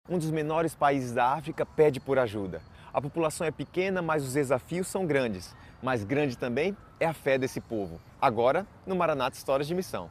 Um dos menores países da África pede por ajuda. A população é pequena, mas os desafios são grandes. Mas grande também é a fé desse povo. Agora, no Maranata Histórias de Missão.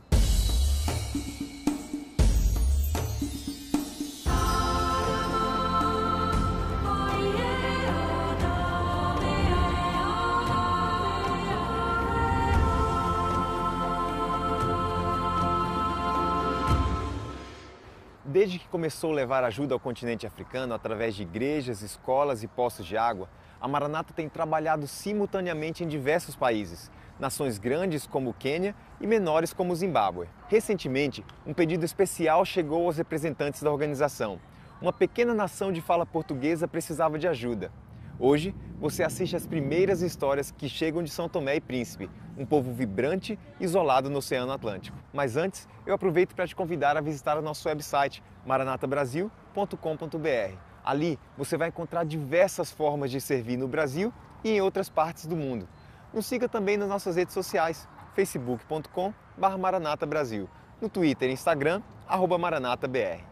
Desde que começou a levar ajuda ao continente africano através de igrejas, escolas e postos de água, a Maranata tem trabalhado simultaneamente em diversos países, nações grandes como o Quênia e menores como o Zimbábue. Recentemente, um pedido especial chegou aos representantes da organização. Uma pequena nação de fala portuguesa precisava de ajuda. Hoje, você assiste às primeiras histórias que chegam de São Tomé e Príncipe, um povo vibrante, isolado no Oceano Atlântico. Mas antes, eu aproveito para te convidar a visitar o nosso website, maranatabrasil.com.br. Ali, você vai encontrar diversas formas de servir no Brasil e em outras partes do mundo. Nos siga também nas nossas redes sociais, facebook.com/maranatabrasil, no Twitter e Instagram, @maranatabr.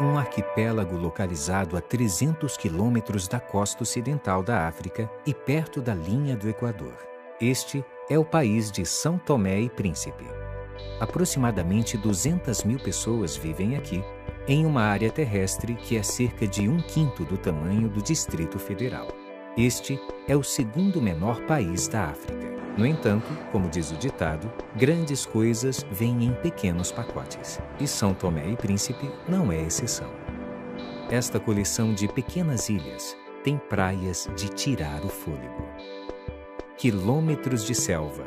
Um arquipélago localizado a 300 quilômetros da costa ocidental da África e perto da linha do Equador. Este é o país de São Tomé e Príncipe. Aproximadamente 200 mil pessoas vivem aqui, em uma área terrestre que é cerca de 1/5 do tamanho do Distrito Federal. Este é o segundo menor país da África. No entanto, como diz o ditado, grandes coisas vêm em pequenos pacotes. E São Tomé e Príncipe não é exceção. Esta coleção de pequenas ilhas tem praias de tirar o fôlego. Quilômetros de selva.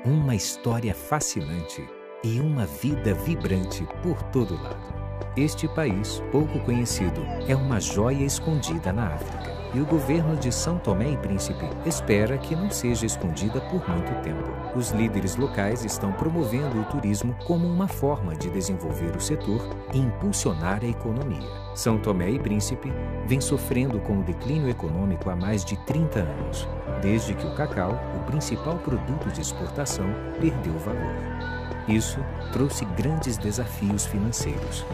Uma história fascinante e uma vida vibrante por todo lado. Este país, pouco conhecido, é uma joia escondida na África. E o governo de São Tomé e Príncipe espera que não seja escondida por muito tempo. Os líderes locais estão promovendo o turismo como uma forma de desenvolver o setor e impulsionar a economia. São Tomé e Príncipe vem sofrendo com o declínio econômico há mais de 30 anos, desde que o cacau, o principal produto de exportação, perdeu valor. Isso trouxe grandes desafios financeiros.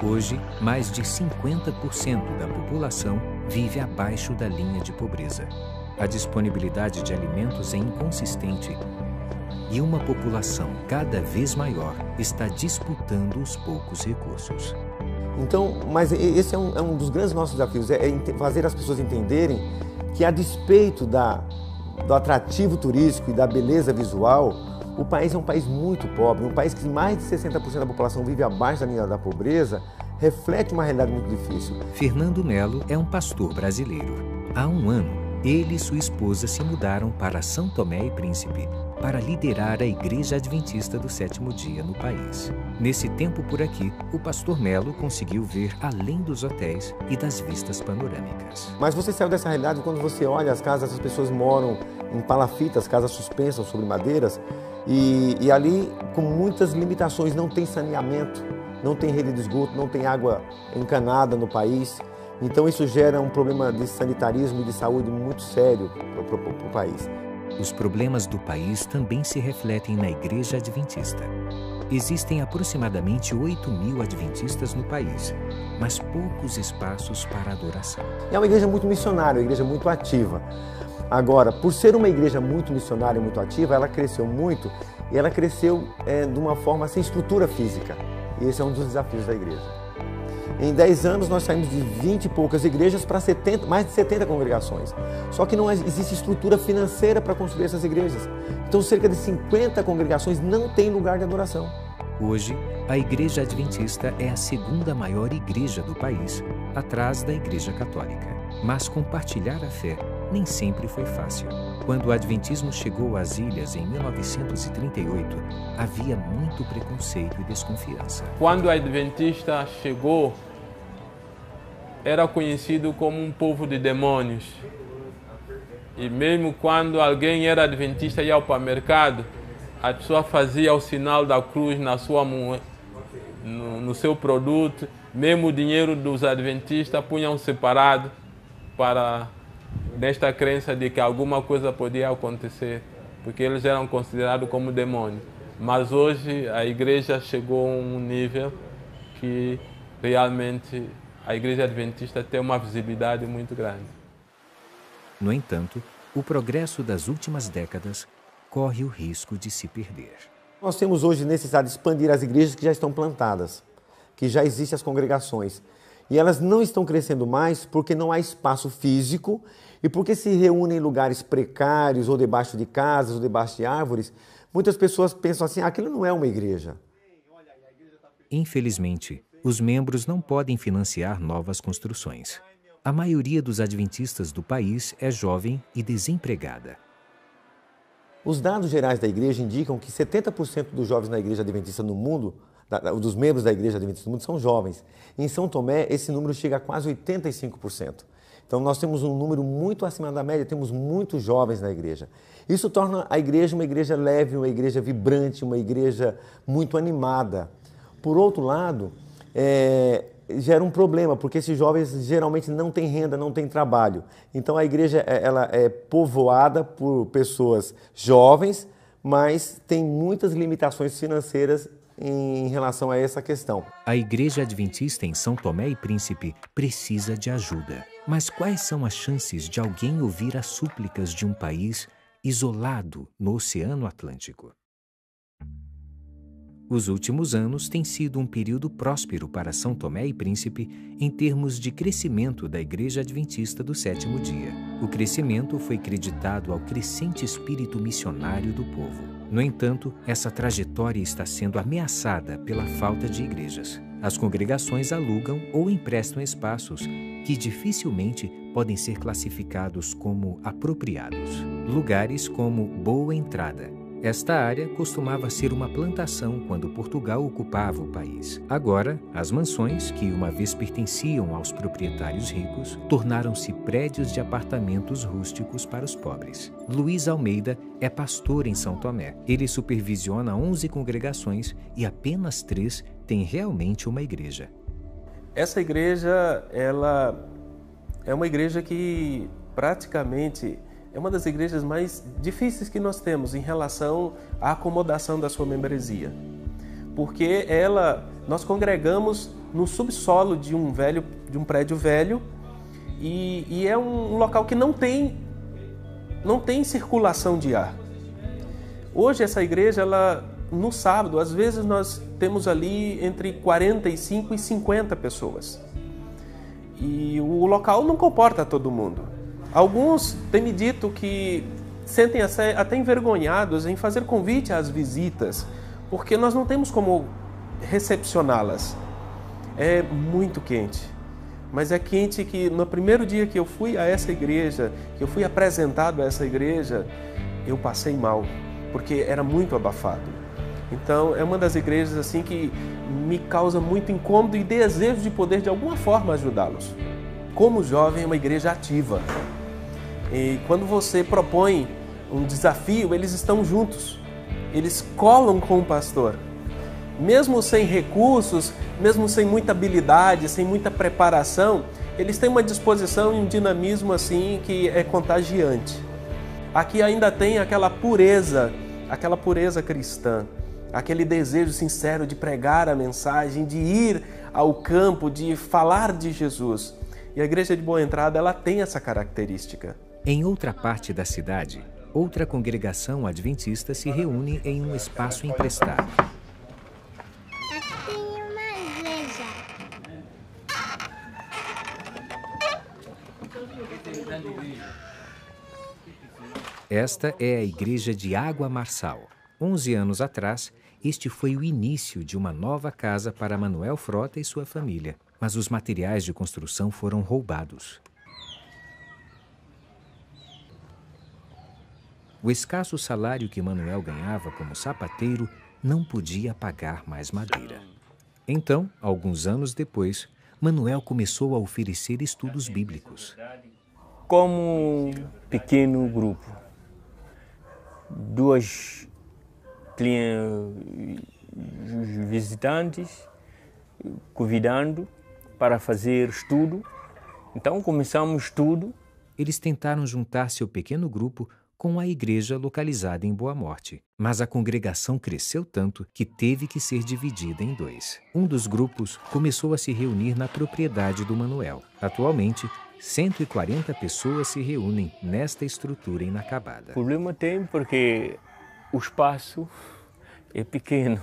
Hoje, mais de 50% da população vive abaixo da linha de pobreza. A disponibilidade de alimentos é inconsistente e uma população cada vez maior está disputando os poucos recursos. Então, mas esse é um dos grandes nossos desafios, é fazer as pessoas entenderem que, a despeito do atrativo turístico e da beleza visual, o país é um país muito pobre, um país que mais de 60% da população vive abaixo da linha da pobreza, reflete uma realidade muito difícil. Fernando Melo é um pastor brasileiro. Há um ano, ele e sua esposa se mudaram para São Tomé e Príncipe para liderar a Igreja Adventista do Sétimo Dia no país. Nesse tempo por aqui, o pastor Melo conseguiu ver além dos hotéis e das vistas panorâmicas. Mas você saiu dessa realidade quando você olha as casas, as pessoas moram em palafitas, casas suspensas sobre madeiras, e ali com muitas limitações, não tem saneamento, não tem rede de esgoto, não tem água encanada no país. Então isso gera um problema de sanitarismo e de saúde muito sério para o país. Os problemas do país também se refletem na Igreja Adventista. Existem aproximadamente 8.000 adventistas no país, mas poucos espaços para adoração. É uma igreja muito missionária, uma igreja muito ativa. Agora, por ser uma igreja muito missionária e muito ativa, ela cresceu muito e ela cresceu de uma forma sem estrutura física. E esse é um dos desafios da igreja. Em 10 anos nós saímos de 20 e poucas igrejas para mais de 70 congregações. Só que não existe estrutura financeira para construir essas igrejas. Então cerca de 50 congregações não têm lugar de adoração. Hoje, a Igreja Adventista é a segunda maior igreja do país, atrás da Igreja Católica. Mas compartilhar a fé nem sempre foi fácil. Quando o Adventismo chegou às ilhas em 1938, havia muito preconceito e desconfiança. Quando o Adventista chegou, era conhecido como um povo de demônios. E mesmo quando alguém era adventista e ia para o mercado, a pessoa fazia o sinal da cruz no seu produto, mesmo o dinheiro dos adventistas punham separado para nesta crença de que alguma coisa podia acontecer porque eles eram considerados como demônios. Mas hoje a igreja chegou a um nível que realmente a igreja adventista tem uma visibilidade muito grande. No entanto, o progresso das últimas décadas corre o risco de se perder. Nós temos hoje necessidade de expandir as igrejas que já estão plantadas, que já existem as congregações. E elas não estão crescendo mais porque não há espaço físico e porque se reúnem em lugares precários ou debaixo de casas ou debaixo de árvores. Muitas pessoas pensam assim, aquilo não é uma igreja. Infelizmente, os membros não podem financiar novas construções. A maioria dos adventistas do país é jovem e desempregada. Os dados gerais da igreja indicam que 70% dos jovens na igreja adventista no mundo, dos membros da igreja adventista no mundo, são jovens. Em São Tomé, esse número chega a quase 85%. Então, nós temos um número muito acima da média, temos muitos jovens na igreja. Isso torna a igreja uma igreja leve, uma igreja vibrante, uma igreja muito animada. Por outro lado, gera um problema, porque esses jovens geralmente não têm renda, não têm trabalho. Então a igreja ela é povoada por pessoas jovens, mas tem muitas limitações financeiras em relação a essa questão. A Igreja Adventista em São Tomé e Príncipe precisa de ajuda. Mas quais são as chances de alguém ouvir as súplicas de um país isolado no Oceano Atlântico? Os últimos anos têm sido um período próspero para São Tomé e Príncipe em termos de crescimento da Igreja Adventista do Sétimo Dia. O crescimento foi creditado ao crescente espírito missionário do povo. No entanto, essa trajetória está sendo ameaçada pela falta de igrejas. As congregações alugam ou emprestam espaços que dificilmente podem ser classificados como apropriados. Lugares como Boa Entrada. Esta área costumava ser uma plantação quando Portugal ocupava o país. Agora, as mansões, que uma vez pertenciam aos proprietários ricos, tornaram-se prédios de apartamentos rústicos para os pobres. Luiz Almeida é pastor em São Tomé. Ele supervisiona 11 congregações e apenas 3 têm realmente uma igreja. Essa igreja, ela é uma igreja que praticamente é uma das igrejas mais difíceis que nós temos em relação à acomodação da sua membresia. Porque nós congregamos no subsolo de um prédio velho e é um local que não tem circulação de ar. Hoje essa igreja, no sábado, às vezes nós temos ali entre 45 e 50 pessoas. E o local não comporta todo mundo. Alguns têm me dito que sentem até envergonhados em fazer convite às visitas, porque nós não temos como recepcioná-las. É muito quente, mas é quente que no primeiro dia que eu fui a essa igreja, que eu fui apresentado a essa igreja, eu passei mal, porque era muito abafado. Então é uma das igrejas assim que me causa muito incômodo e desejo de poder de alguma forma ajudá-los. Como jovem, é uma igreja ativa. E quando você propõe um desafio, eles estão juntos. Eles colam com o pastor. Mesmo sem recursos, mesmo sem muita habilidade, sem muita preparação, eles têm uma disposição e um dinamismo assim que é contagiante. Aqui ainda tem aquela pureza cristã, aquele desejo sincero de pregar a mensagem, de ir ao campo, de falar de Jesus. E a Igreja de Boa Entrada, ela tem essa característica. Em outra parte da cidade, outra congregação adventista se reúne em um espaço emprestado. Aqui tem uma igreja. Esta é a Igreja de Água Marçal. 11 anos atrás, este foi o início de uma nova casa para Manuel Frota e sua família. Mas os materiais de construção foram roubados. O escasso salário que Manuel ganhava como sapateiro não podia pagar mais madeira. Então, alguns anos depois, Manuel começou a oferecer estudos bíblicos. Como pequeno grupo, 2 visitantes convidando para fazer estudo. Então começamos estudo. Eles tentaram juntar seu pequeno grupo com a igreja localizada em Boa Morte. Mas a congregação cresceu tanto que teve que ser dividida em dois. Um dos grupos começou a se reunir na propriedade do Manuel. Atualmente, 140 pessoas se reúnem nesta estrutura inacabada. O problema tem porque o espaço é pequeno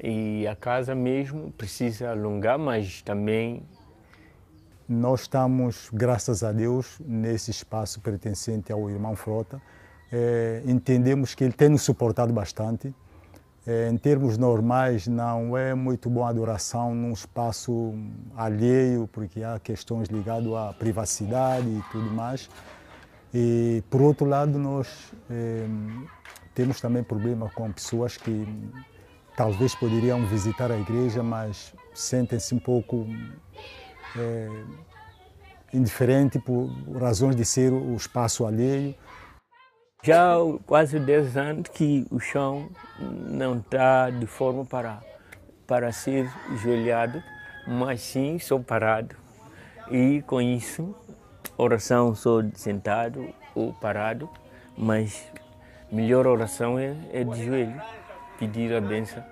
e a casa mesmo precisa alongar, mas também... Nós estamos, graças a Deus, nesse espaço pertencente ao irmão Frota. Entendemos que ele tem nos suportado bastante. Em termos normais, não é muito boa a adoração num espaço alheio, porque há questões ligadas à privacidade e tudo mais. E, por outro lado, nós temos também problema com pessoas que talvez poderiam visitar a igreja, mas sentem-se um pouco indiferente por razões de ser o espaço alheio. Já há quase 10 anos que o chão não está de forma para ser joelhado, mas sim só parado. E com isso, oração só sentado ou parado, mas melhor oração é de joelho, pedir a bênção.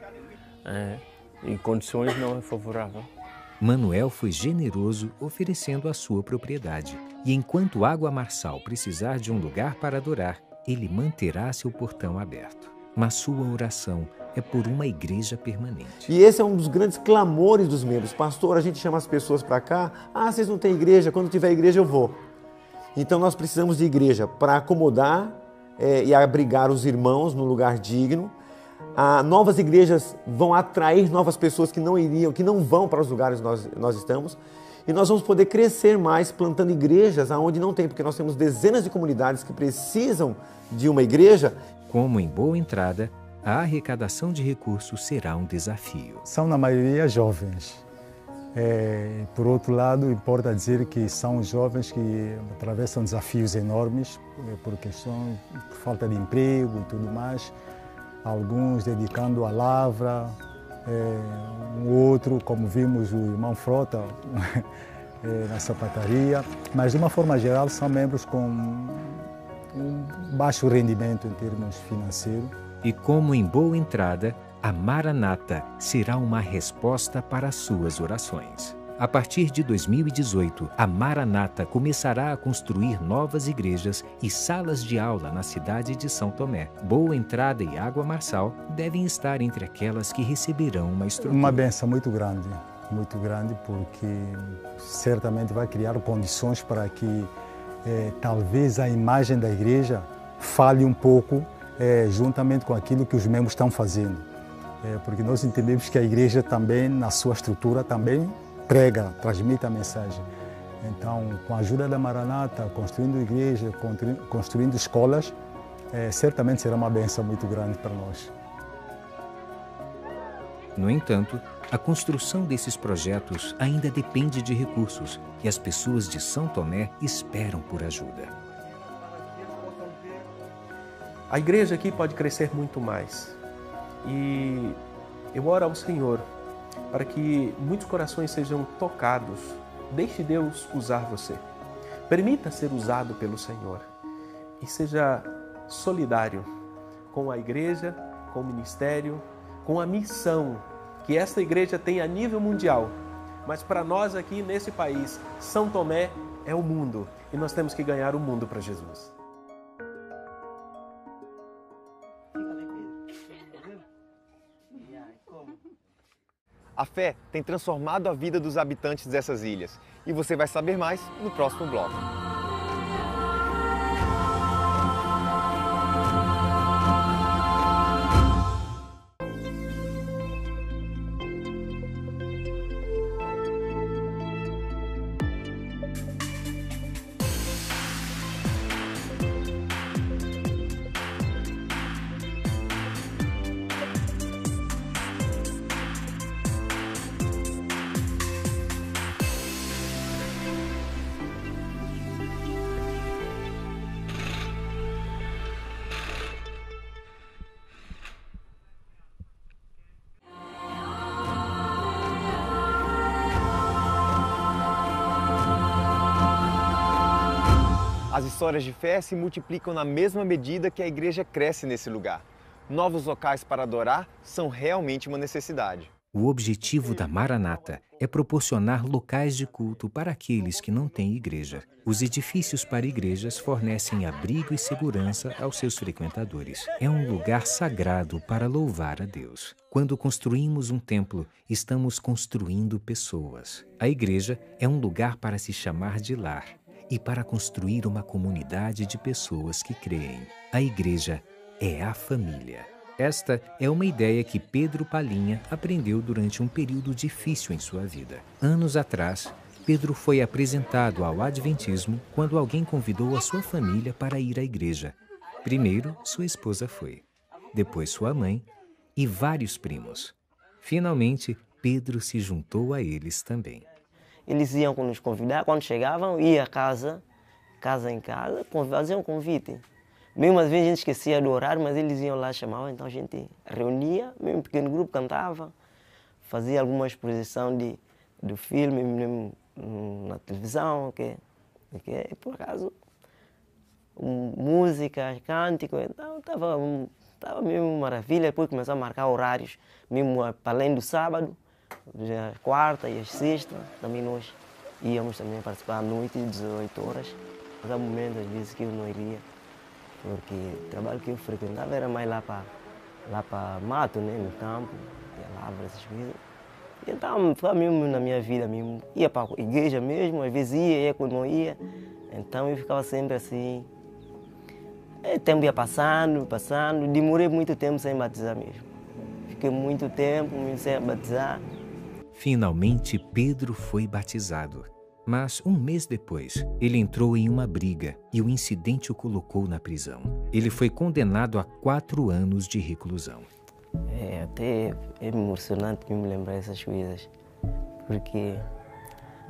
Em condições não é favorável. Manuel foi generoso oferecendo a sua propriedade. E enquanto Água Marçal precisar de um lugar para adorar, ele manterá seu portão aberto. Mas sua oração é por uma igreja permanente. E esse é um dos grandes clamores dos membros. Pastor, a gente chama as pessoas para cá. Vocês não têm igreja? Quando tiver igreja eu vou. Então nós precisamos de igreja para acomodar e abrigar os irmãos num lugar digno. Novas igrejas vão atrair novas pessoas que não vão para os lugares onde nós estamos. E nós vamos poder crescer mais plantando igrejas aonde não tem, porque nós temos dezenas de comunidades que precisam de uma igreja. Como em Boa Entrada, a arrecadação de recursos será um desafio. São, na maioria, jovens. Por outro lado, importa dizer que são jovens que atravessam desafios enormes por falta de emprego e tudo mais. Alguns dedicando à lavra, um outro, como vimos o irmão Frota, na sapataria. Mas, de uma forma geral, são membros com um baixo rendimento em termos financeiros. E como em Boa Entrada, a Maranata será uma resposta para as suas orações. A partir de 2018, a Maranata começará a construir novas igrejas e salas de aula na cidade de São Tomé. Boa Entrada e Água Marçal devem estar entre aquelas que receberão uma estrutura. Uma bênção muito grande, porque certamente vai criar condições para que talvez a imagem da igreja fale um pouco juntamente com aquilo que os membros estão fazendo. Porque nós entendemos que a igreja também, na sua estrutura, também prega, transmite a mensagem. Então, com a ajuda da Maranata, construindo igreja, construindo escolas, certamente será uma bênção muito grande para nós. No entanto, a construção desses projetos ainda depende de recursos e as pessoas de São Tomé esperam por ajuda. A igreja aqui pode crescer muito mais. E eu oro ao Senhor para que muitos corações sejam tocados. Deixe Deus usar você. Permita ser usado pelo Senhor. E seja solidário com a igreja, com o ministério, com a missão que esta igreja tem a nível mundial. Mas para nós aqui nesse país, São Tomé é o mundo. E nós temos que ganhar o mundo para Jesus. A fé tem transformado a vida dos habitantes dessas ilhas. E você vai saber mais no próximo bloco. histórias de fé se multiplicam na mesma medida que a igreja cresce nesse lugar. Novos locais para adorar são realmente uma necessidade. O objetivo da Maranata é proporcionar locais de culto para aqueles que não têm igreja. Os edifícios para igrejas fornecem abrigo e segurança aos seus frequentadores. É um lugar sagrado para louvar a Deus. Quando construímos um templo, estamos construindo pessoas. A igreja é um lugar para se chamar de lar e para construir uma comunidade de pessoas que creem. A igreja é a família. Esta é uma ideia que Pedro Palhinha aprendeu durante um período difícil em sua vida. Anos atrás, Pedro foi apresentado ao Adventismo quando alguém convidou a sua família para ir à igreja. Primeiro, sua esposa foi, depois sua mãe e vários primos. Finalmente, Pedro se juntou a eles também. Eles iam nos convidar, quando chegavam, ia casa em casa, faziam um convite. Mesmo às vezes a gente esquecia do horário, mas eles iam lá, chamavam, então a gente reunia, mesmo um pequeno grupo cantava, fazia alguma exposição do filme, mesmo na televisão, e por acaso, música, cântico, então estava mesmo maravilha. Depois começou a marcar horários, mesmo para além do sábado, já quarta e sexta, também nós íamos também participar à noite, 18 horas. Mas há momentos, às vezes, que eu não iria, porque o trabalho que eu frequentava era mais lá para mato, né, no campo, ia lavrar essas coisas. Então, foi mesmo na minha vida mesmo. Ia para a igreja mesmo, às vezes ia quando não ia. Então eu ficava sempre assim. O tempo ia passando. Demorei muito tempo sem batizar mesmo. Fiquei muito tempo sem batizar. Finalmente, Pedro foi batizado. Mas um mês depois, ele entrou em uma briga e o incidente o colocou na prisão. Ele foi condenado a 4 anos de reclusão. Até é emocionante me lembrar essas coisas, porque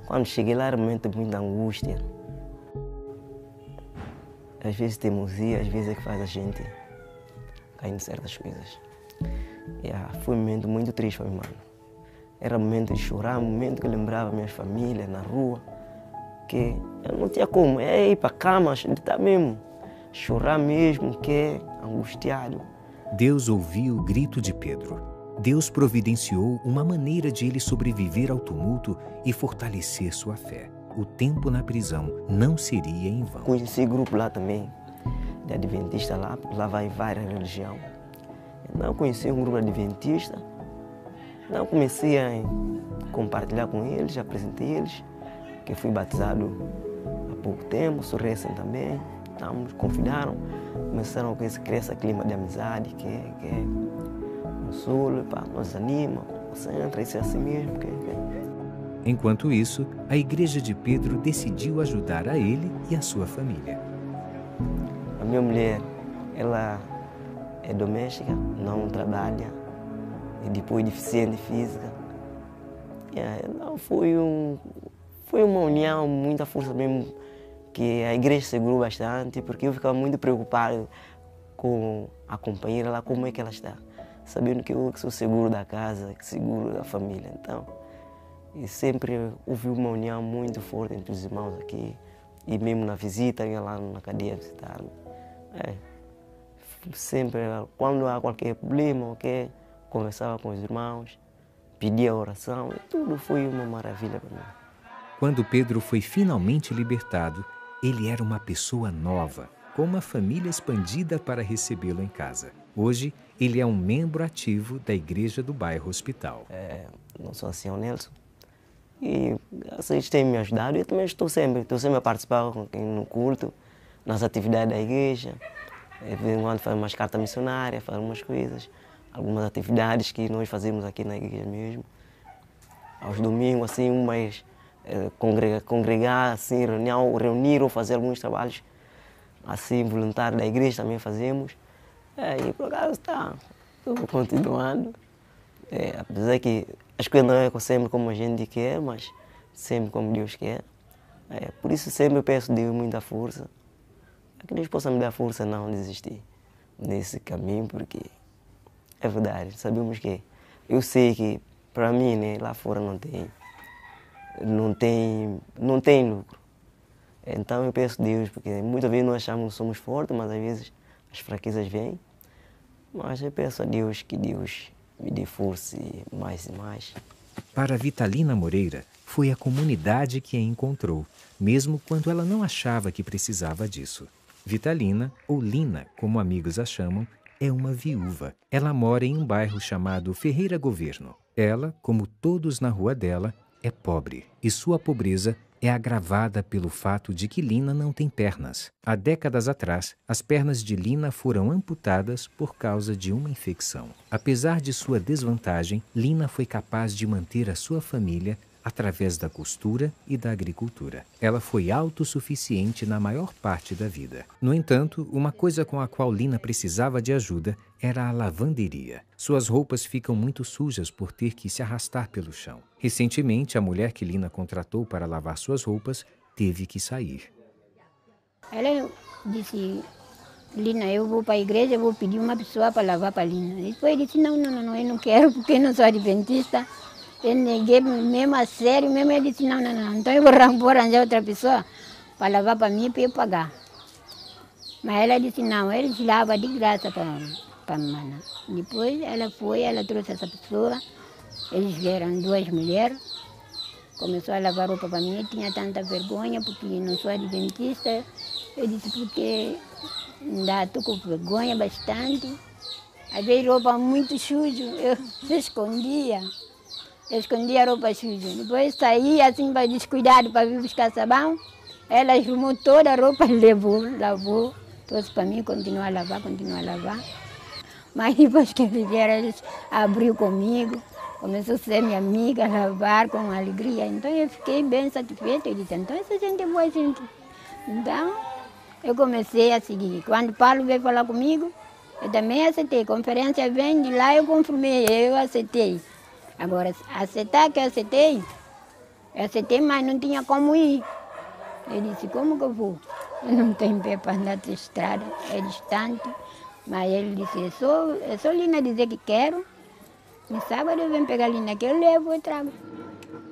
quando cheguei lá era um momento de muita angústia. Às vezes teimosia, às vezes é que faz a gente cair em certas coisas. Foi um momento muito triste para mim, mano. Era um momento de chorar, um momento que eu lembrava minhas famílias na rua, que eu não tinha como, ir para a cama, deitar mesmo, chorar mesmo, que é angustiado. Deus ouviu o grito de Pedro. Deus providenciou uma maneira de ele sobreviver ao tumulto e fortalecer sua fé. O tempo na prisão não seria em vão. Conheci grupo lá também, de adventista lá vai várias religiões. Então conheci um grupo adventista. Então comecei a compartilhar com eles, apresentei eles, que fui batizado há pouco tempo, sou recém também. Então me convidaram, começaram a criar esse clima de amizade, que é consolo, nos anima, você entra, isso é assim mesmo. Enquanto isso, a igreja de Pedro decidiu ajudar a ele e a sua família. A minha mulher, ela é doméstica, não trabalha, e depois deficiente física. Então foi uma união, muita força mesmo, que a igreja segurou bastante, porque eu ficava muito preocupado com a companheira lá, como é que ela está, sabendo que eu sou seguro da casa, seguro da família. Então, e sempre houve uma união muito forte entre os irmãos aqui, e mesmo na visita, ia lá na cadeia visitar. Sempre, quando há qualquer problema, conversava com os irmãos, pedia oração, e tudo foi uma maravilha para mim. Quando Pedro foi finalmente libertado, ele era uma pessoa nova, com uma família expandida para recebê-lo em casa. Hoje, ele é um membro ativo da igreja do bairro Hospital. Eu sou ancião Nelson, e vocês têm me ajudado, e eu também estou sempre a participar no culto, nas atividades da igreja. De vez em quando fazemos umas cartas missionárias, fazemos umas coisas, algumas atividades que nós fazemos aqui na igreja mesmo. Aos domingos, assim, umas congregar, assim, reunir ou fazer alguns trabalhos assim, voluntários da igreja também fazemos. E por acaso estou continuando. Apesar que as coisas não é sempre como a gente quer, mas sempre como Deus quer. Por isso sempre peço a Deus muita força, para que Deus possa me dar força a não desistir nesse caminho, porque é verdade, sabemos que eu sei que para mim, né, lá fora não tem lucro. Então eu peço a Deus, porque muitas vezes nós achamos que somos fortes, mas às vezes as fraquezas vêm. Mas eu peço a Deus que Deus me dê força e mais. Para Vitalina Moreira, foi a comunidade que a encontrou, mesmo quando ela não achava que precisava disso. Vitalina, ou Lina, como amigos a chamam, é uma viúva. Ela mora em um bairro chamado Ferreira Governo. Ela, como todos na rua dela, é pobre, e sua pobreza é agravada pelo fato de que Lina não tem pernas. Há décadas atrás, as pernas de Lina foram amputadas por causa de uma infecção. Apesar de sua desvantagem, Lina foi capaz de manter a sua família através da costura e da agricultura. Ela foi autossuficiente na maior parte da vida. No entanto, uma coisa com a qual Lina precisava de ajuda era a lavanderia. Suas roupas ficam muito sujas por ter que se arrastar pelo chão. Recentemente, a mulher que Lina contratou para lavar suas roupas teve que sair. Ela disse: Lina, eu vou para a igreja, eu vou pedir uma pessoa para lavar para a Lina. E depois eu disse: não, eu não quero, porque eu não sou adventista. Eu neguei mesmo a sério, mesmo ele disse: não, então eu vou arranjar outra pessoa para lavar para mim, para eu pagar. Mas ela disse: não, eles lavam de graça para a mana. Depois ela foi, ela trouxe essa pessoa, eles vieram 2 mulheres, começou a lavar roupa para mim, eu tinha tanta vergonha, porque não sou adventista. Eu disse: porque ainda estou com vergonha bastante. Às vezes roupa muito suja, eu escondia a roupa suja. Depois saí assim para descuidado para vir buscar sabão. Ela arrumou toda a roupa, lavou, trouxe para mim, continuar a lavar. Mas depois que fizeram, eles abriu comigo, começou a ser minha amiga, lavar com alegria. Então eu fiquei bem satisfeita. Eu disse: então essa gente é boa gente. Então eu comecei a seguir. Quando Paulo veio falar comigo, eu também aceitei. Conferência vem de lá, eu confirmei, eu aceitei. Agora, aceitar que eu aceitei, mas não tinha como ir. Eu disse: como que eu vou? Eu não tenho pé para andar na estrada, é distante. Mas ele disse: é só Lina dizer que quero. No sábado eu venho pegar a Lina que eu levo e trago.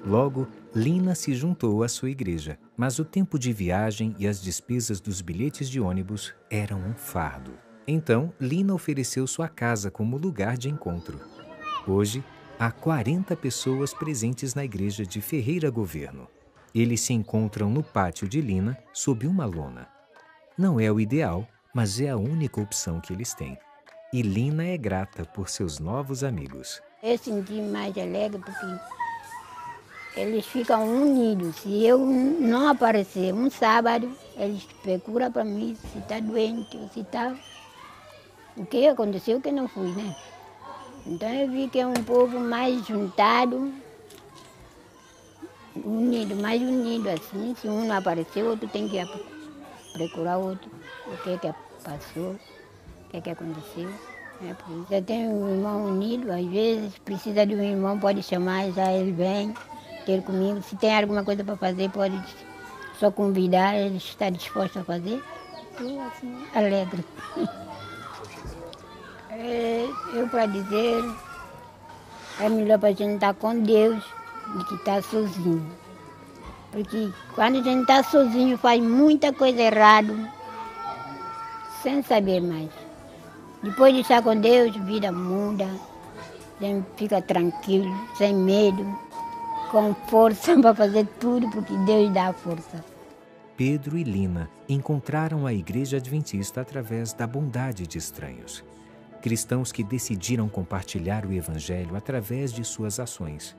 Logo, Lina se juntou à sua igreja, mas o tempo de viagem e as despesas dos bilhetes de ônibus eram um fardo. Então, Lina ofereceu sua casa como lugar de encontro. Hoje, há 40 pessoas presentes na igreja de Ferreira Governo. Eles se encontram no pátio de Lina, sob uma lona. Não é o ideal, mas é a única opção que eles têm. E Lina é grata por seus novos amigos. Eu senti mais alegre porque eles ficam unidos. Se eu não aparecer um sábado, eles procuram para mim se está doente ou se está... O que aconteceu que não fui, né? Então eu vi que é um povo mais juntado, mais unido assim. Se um não aparecer, o outro tem que procurar outro. O que passou, o que aconteceu. Por isso eu tenho um irmão unido, às vezes precisa de um irmão, pode chamar, já ele vem ter comigo. Se tem alguma coisa para fazer, pode só convidar, ele está disposto a fazer. Estou assim, alegre. Eu para dizer, é melhor para a gente estar com Deus do que estar sozinho. Porque quando a gente está sozinho faz muita coisa errada, sem saber mais. Depois de estar com Deus, a vida muda, a gente fica tranquilo, sem medo, com força para fazer tudo, porque Deus dá força. Pedro e Lina encontraram a Igreja Adventista através da bondade de estranhos. Cristãos que decidiram compartilhar o Evangelho através de suas ações.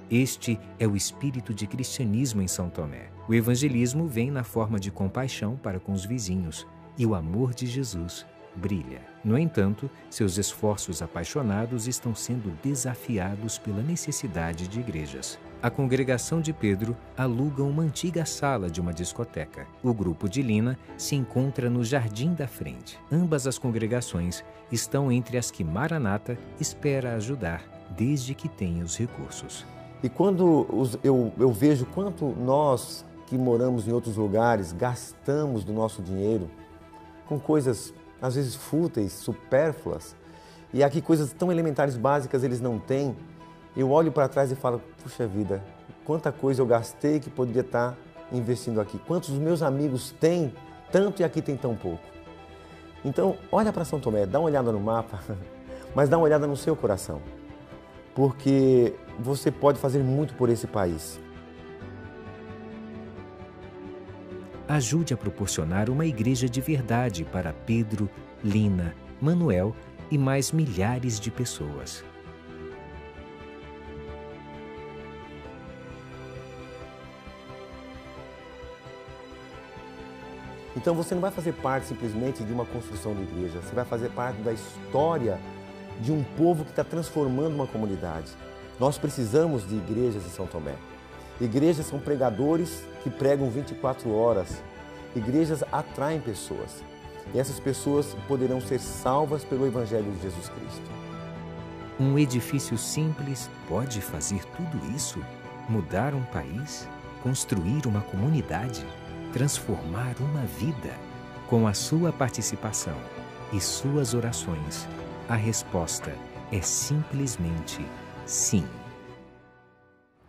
Este é o espírito de cristianismo em São Tomé. O evangelismo vem na forma de compaixão para com os vizinhos e o amor de Jesus brilha. No entanto, seus esforços apaixonados estão sendo desafiados pela necessidade de igrejas. A congregação de Pedro aluga uma antiga sala de uma discoteca. O grupo de Lina se encontra no Jardim da Frente. Ambas as congregações estão entre as que Maranata espera ajudar, desde que tenha os recursos. E quando eu vejo quanto nós que moramos em outros lugares gastamos do nosso dinheiro com coisas às vezes fúteis, supérfluas, e aqui coisas tão elementares, básicas eles não têm, eu olho para trás e falo: puxa vida, quanta coisa eu gastei que poderia estar investindo aqui? Quantos dos meus amigos têm tanto e aqui tem tão pouco? Então, olha para São Tomé, dá uma olhada no mapa, mas dá uma olhada no seu coração, porque você pode fazer muito por esse país. Ajude a proporcionar uma igreja de verdade para Pedro, Lina, Manuel e mais milhares de pessoas. Então você não vai fazer parte simplesmente de uma construção de igreja, você vai fazer parte da história de um povo que está transformando uma comunidade. Nós precisamos de igrejas em São Tomé. Igrejas são pregadores que pregam 24 horas. Igrejas atraem pessoas. E essas pessoas poderão ser salvas pelo Evangelho de Jesus Cristo. Um edifício simples pode fazer tudo isso? Mudar um país? Construir uma comunidade? Transformar uma vida? Com a sua participação e suas orações, a resposta é simplesmente sim.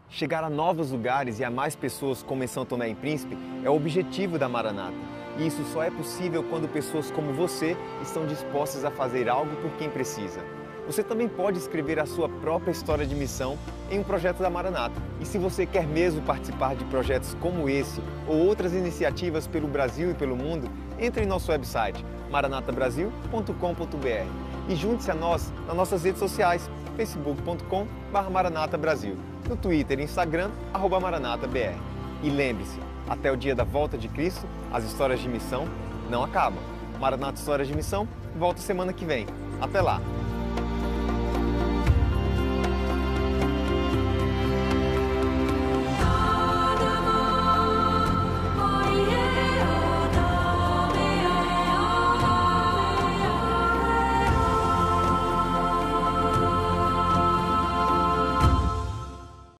Chegar a novos lugares e a mais pessoas como em São Tomé e Príncipe é o objetivo da Maranata. E isso só é possível quando pessoas como você estão dispostas a fazer algo por quem precisa. Você também pode escrever a sua própria história de missão em um projeto da Maranata. E se você quer mesmo participar de projetos como esse ou outras iniciativas pelo Brasil e pelo mundo, entre em nosso website maranatabrasil.com.br e junte-se a nós nas nossas redes sociais, facebook.com/maranatabrasil, no Twitter e Instagram, @maranatabr. E lembre-se, até o dia da volta de Cristo, as histórias de missão não acabam. Maranata Histórias de Missão volta semana que vem. Até lá!